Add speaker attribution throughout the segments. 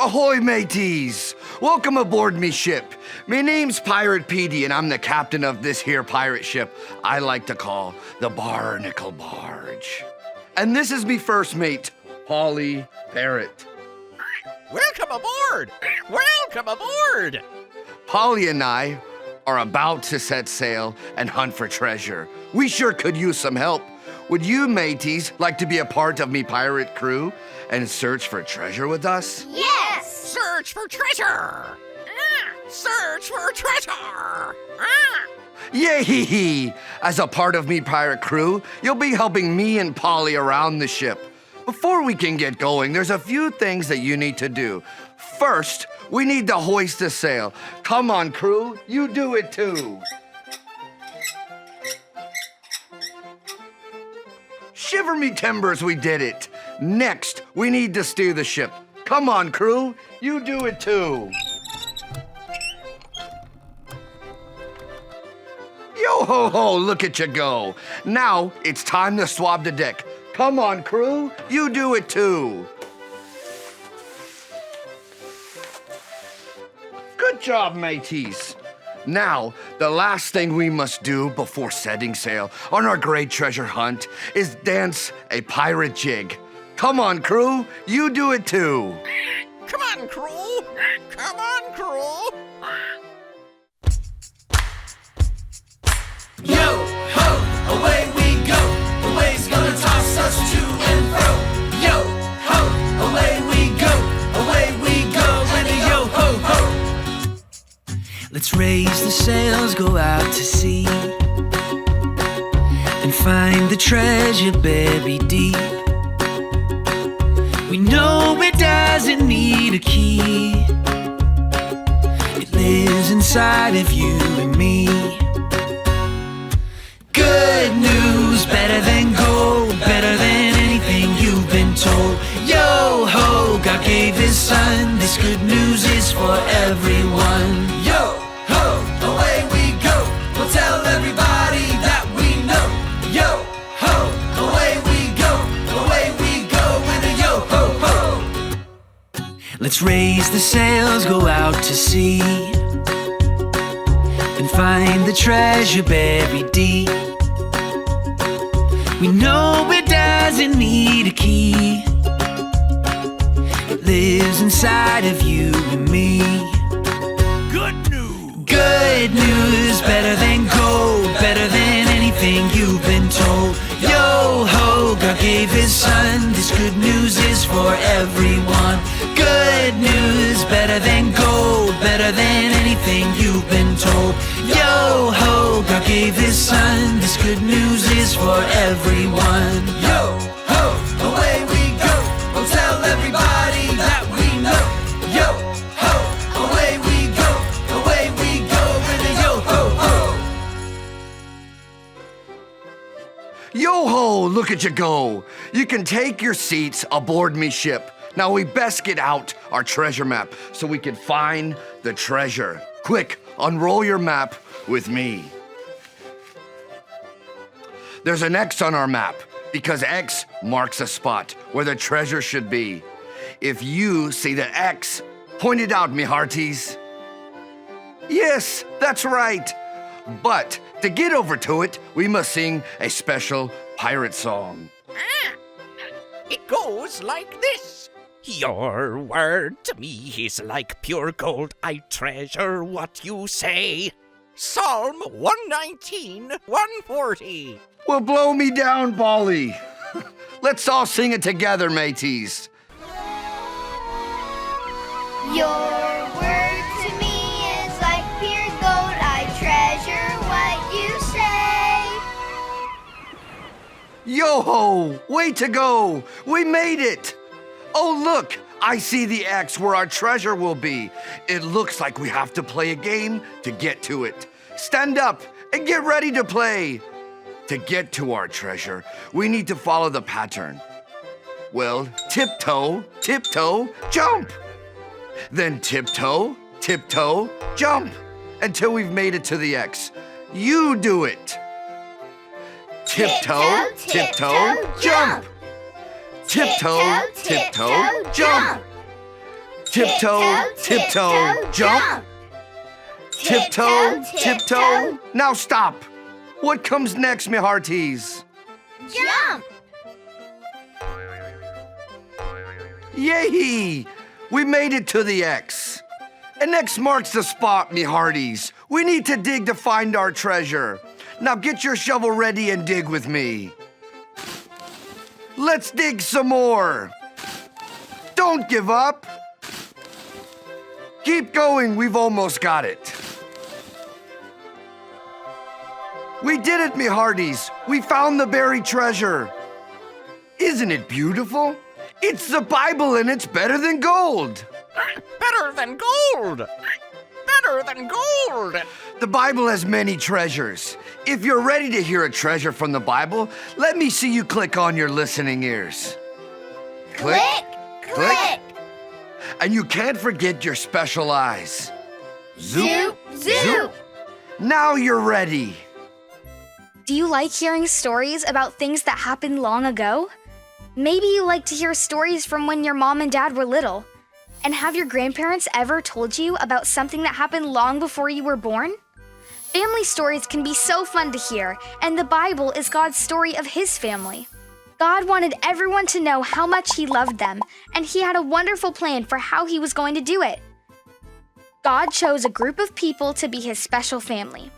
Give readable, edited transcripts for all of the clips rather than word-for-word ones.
Speaker 1: Ahoy, mateys! Welcome aboard me ship. Me name's Pirate Petey, and I'm the captain of this here pirate ship I like to call the Barnacle Barge. And this is me first mate, Polly Parrot.
Speaker 2: Welcome aboard! Welcome aboard!
Speaker 1: Polly and I are about to set sail and hunt for treasure. We sure could use some help. Would you mateys like to be a part of me pirate crew and search for treasure with us?
Speaker 3: Yes!
Speaker 2: Search for treasure! Search for treasure!
Speaker 1: Yay! As a part of me pirate crew, you'll be helping me and Polly around the ship. Before we can get going, there's a few things that you need to do. First, we need to hoist the sail. Come on, crew, you do it too. Shiver me timbers, we did it. Next, we need to steer the ship. Come on, crew, you do it too. Yo ho ho, look at you go. Now, it's time to swab the deck. Come on, crew, you do it too. Good job, mateys. Now, the last thing we must do before setting sail on our great treasure hunt is dance a pirate jig. Come on, crew, you do it too.
Speaker 2: Come on, crew! Come on, crew!
Speaker 4: Yo, ho, away we go. The wave's gonna toss us to and fro. Yo, ho, away we go. And a yo, ho, ho.
Speaker 5: Let's raise the sails, go out to sea, and find the treasure buried deep. We know it doesn't need a key. It lives inside of you and me. Good news, better than gold, better than anything you've been told. Yo ho, God gave his son, this good news is for everyone.
Speaker 4: Yo, ho, away we go. We'll tell everybody that we know. Yo, ho, away we go. And a yo, ho, ho.
Speaker 5: Let's raise the sails, go out to sea, and find the treasure buried deep. We know it doesn't need a key. It lives inside of you and me. Good news, better than gold, better than anything you've been told. Yo ho, God gave his son, this good news is for everyone. Good news, better than gold, better than anything you've been told. Yo ho, God gave his son, this good news is for everyone.
Speaker 4: Yo, ho, away we go. We'll tell everybody that we know. Yo, ho, away we go. And a yo, ho, ho.
Speaker 1: Yo ho, look at you go. You can take your seats aboard me ship. Now we best get out our treasure map so we can find the treasure. Quick, unroll your map with me. There's an X on our map because X marks a spot where the treasure should be. If you see the X, point it out, me hearties. Yes, that's right. But to get over to it, we must sing a special pirate song.
Speaker 2: It goes like this. Your word to me is like pure gold. I treasure what you say. Psalm 119, 140.
Speaker 1: Well, blow me down, Polly. Let's all sing it together, mateys.
Speaker 3: Your word to me is like pure gold. I treasure what you say.
Speaker 1: Yo-ho! Way to go! We made it! Oh, look! I see the X where our treasure will be. It looks like we have to play a game to get to it. Stand up and get ready to play. To get to our treasure, we need to follow the pattern. Well, tiptoe, tiptoe, jump. Then tiptoe, tiptoe, jump until we've made it to the X. You do it. Tiptoe, tiptoe, jump. Tiptoe, tiptoe, jump. Tiptoe, tiptoe, jump. Tiptoe, tiptoe. Now stop. What comes next, me hearties?
Speaker 3: Jump.
Speaker 1: Yay! We made it to the X. And X marks the spot, me hearties. We need to dig to find our treasure. Now get your shovel ready and dig with me. Let's dig some more. Don't give up. Keep going, we've almost got it. We did it, me hearties. We found the buried treasure. Isn't it beautiful? It's the Bible and it's better than gold.
Speaker 2: Better than gold! Better than gold!
Speaker 1: The Bible has many treasures. If you're ready to hear a treasure from the Bible, let me see you click on your listening ears.
Speaker 3: Click, click.
Speaker 1: And you can't forget your special eyes.
Speaker 3: Zoop, zoop.
Speaker 1: Now you're ready.
Speaker 6: Do you like hearing stories about things that happened long ago? Maybe you like to hear stories from when your mom and dad were little. And have your grandparents ever told you about something that happened long before you were born? Family stories can be so fun to hear, and the Bible is God's story of His family. God wanted everyone to know how much He loved them, and He had a wonderful plan for how He was going to do it. God chose a group of people to be His special family.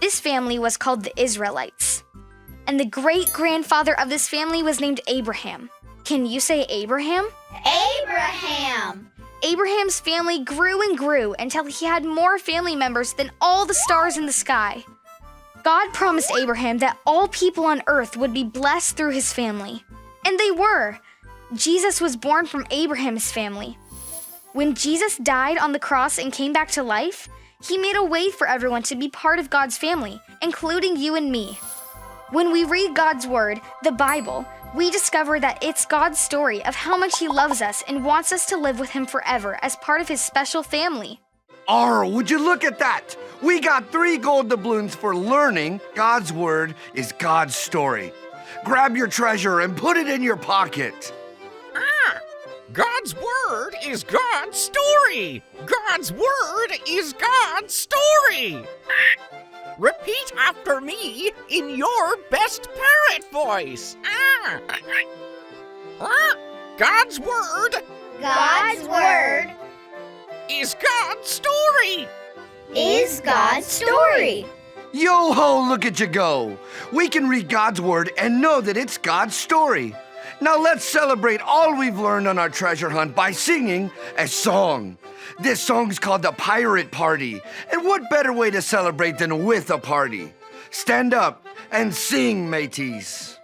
Speaker 6: This family was called the Israelites. And the great-grandfather of this family was named Abraham. Can you say Abraham?
Speaker 3: Abraham.
Speaker 6: Abraham's family grew and grew until he had more family members than all the stars in the sky. God promised Abraham that all people on earth would be blessed through his family. And they were. Jesus was born from Abraham's family. When Jesus died on the cross and came back to life, He made a way for everyone to be part of God's family, including you and me. When we read God's Word, the Bible, we discover that it's God's story of how much He loves us and wants us to live with Him forever as part of His special family.
Speaker 1: Would you look at that? We got 3 gold doubloons for learning God's Word is God's story. Grab your treasure and put it in your pocket.
Speaker 2: God's word is God's story! God's word is God's story! Repeat after me in your best parrot voice. God's word
Speaker 3: God's word
Speaker 2: is God's story!
Speaker 3: is God's story.
Speaker 1: Yo-ho, look at you go. We can read God's Word and know that it's God's story. Now let's celebrate all we've learned on our treasure hunt by singing a song. This song's called the Pirate Party. And what better way to celebrate than with a party? Stand up and sing, mateys.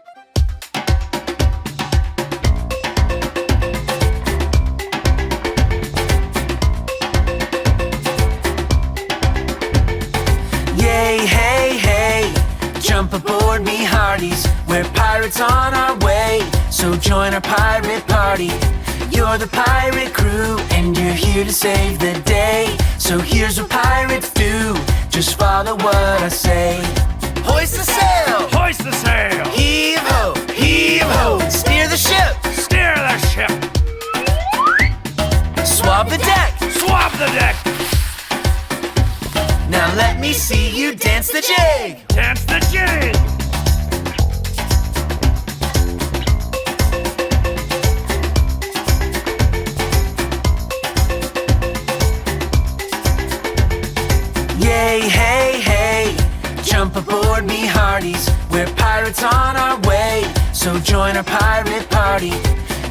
Speaker 5: Yay, hey, hey, jump aboard me hearties. We're pirates on our way, so join our pirate party. You're the pirate crew, and you're here to save the day. So here's what pirates do, just follow what I say. Hoist the sail!
Speaker 2: Hoist the sail!
Speaker 5: Heave ho! Heave ho! Steer the ship!
Speaker 2: Steer the ship!
Speaker 5: Swab the deck!
Speaker 2: Swab the deck!
Speaker 5: Now let me see you dance the jig!
Speaker 2: Dance the jig!
Speaker 5: Yay, hey, hey, jump aboard me hearties. We're pirates on our way, so join our pirate party.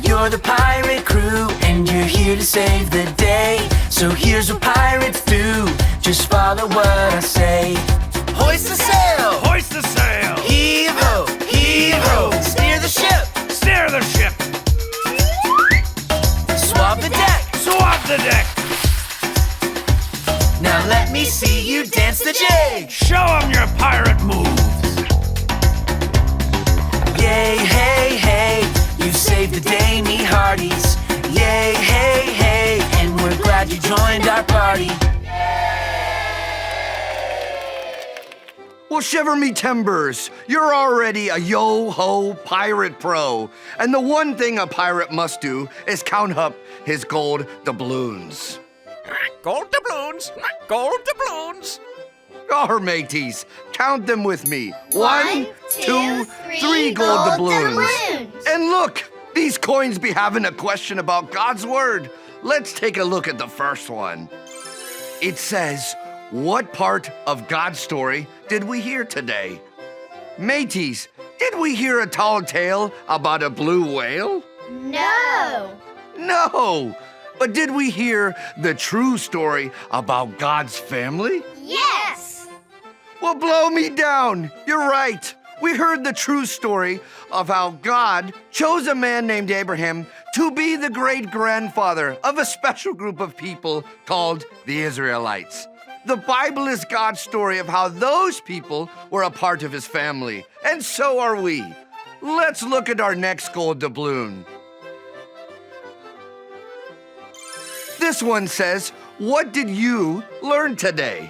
Speaker 5: You're the pirate crew, and you're here to save the day. So here's what pirates do, just follow what I say. Hoist the sail!
Speaker 2: Hoist the sail!
Speaker 5: Heave ho! Heave ho! Steer the ship!
Speaker 2: Steer the ship!
Speaker 5: Swab the deck!
Speaker 2: Swab the deck!
Speaker 5: Now let me see you dance the jig!
Speaker 2: Show 'em your pirate moves!
Speaker 5: Yay, hey, hey, you saved the day, me hearties. Yay, hey, hey, and we're glad you joined our party.
Speaker 1: Well, shiver me timbers. You're already a yo-ho pirate pro. And the one thing a pirate must do is count up his gold doubloons.
Speaker 2: Gold doubloons, gold doubloons.
Speaker 1: Oh, mateys, count them with me.
Speaker 3: One,
Speaker 1: two,
Speaker 3: two,
Speaker 1: three
Speaker 3: three
Speaker 1: gold
Speaker 3: gold
Speaker 1: doubloons.
Speaker 3: doubloons.
Speaker 1: And look, these coins be having a question about God's word. Let's take a look at the first one. It says, what part of God's story did we hear today? Mateys, did we hear a tall tale about a blue whale?
Speaker 3: No.
Speaker 1: No. But did we hear the true story about God's family?
Speaker 3: Yes.
Speaker 1: Well, blow me down. You're right. We heard the true story of how God chose a man named Abraham to be the great-grandfather of a special group of people called the Israelites. The Bible is God's story of how those people were a part of his family, and so are we. Let's look at our next gold doubloon. This one says, what did you learn today?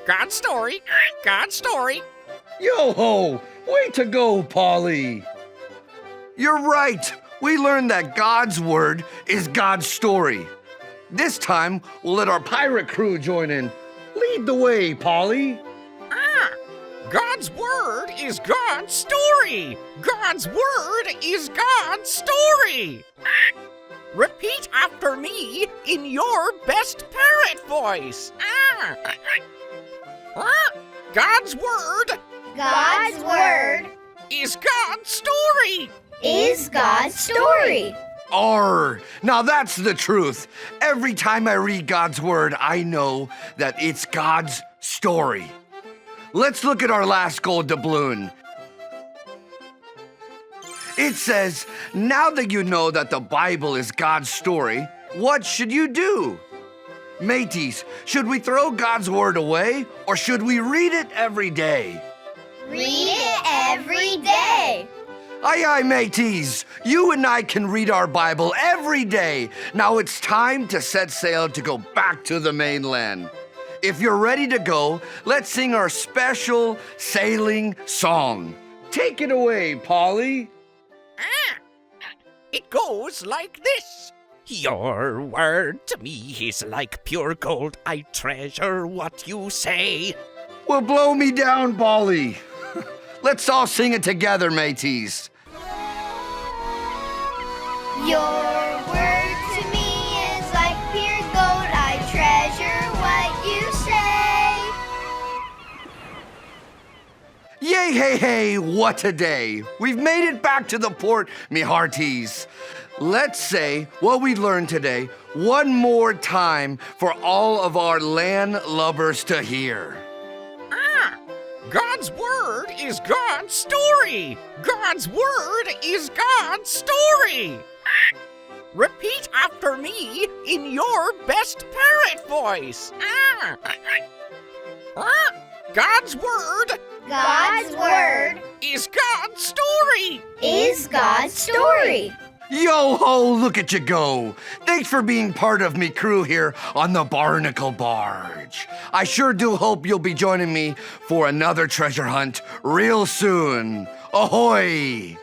Speaker 2: God's story, God's story.
Speaker 1: Yo-ho! Way to go, Polly! You're right. We learned that God's word is God's story. This time, we'll let our pirate crew join in. Lead the way, Polly.
Speaker 2: God's word is God's story. God's word is God's story. Repeat after me in your best parrot voice. God's word
Speaker 3: God's word
Speaker 2: is God's story.
Speaker 3: is God's story.
Speaker 1: Arr! Now that's the truth. Every time I read God's word, I know that it's God's story. Let's look at our last gold doubloon. It says, now that you know that the Bible is God's story, what should you do? Mateys, should we throw God's word away or should we read it every day?
Speaker 3: Read it every day.
Speaker 1: Aye, aye, mateys. You and I can read our Bible every day. Now it's time to set sail to go back to the mainland. If you're ready to go, let's sing our special sailing song. Take it away, Polly.
Speaker 2: It goes like this. Your word to me is like pure gold. I treasure what you say.
Speaker 1: Well, blow me down, Polly. Let's all sing it together, mateys.
Speaker 3: Your word to me is like pure gold. I treasure what you say.
Speaker 1: Yay, hey, hey, what a day. We've made it back to the port, me hearties. Let's say what we learned today one more time for all of our land lubbers to hear.
Speaker 2: God's word is God's story. God's word is God's story. Repeat after me in your best parrot voice. God's word
Speaker 3: God's word
Speaker 2: is God's story.
Speaker 3: is God's story.
Speaker 1: Yo-ho, look at you go. Thanks for being part of me crew here on the Barnacle Barge. I sure do hope you'll be joining me for another treasure hunt real soon. Ahoy!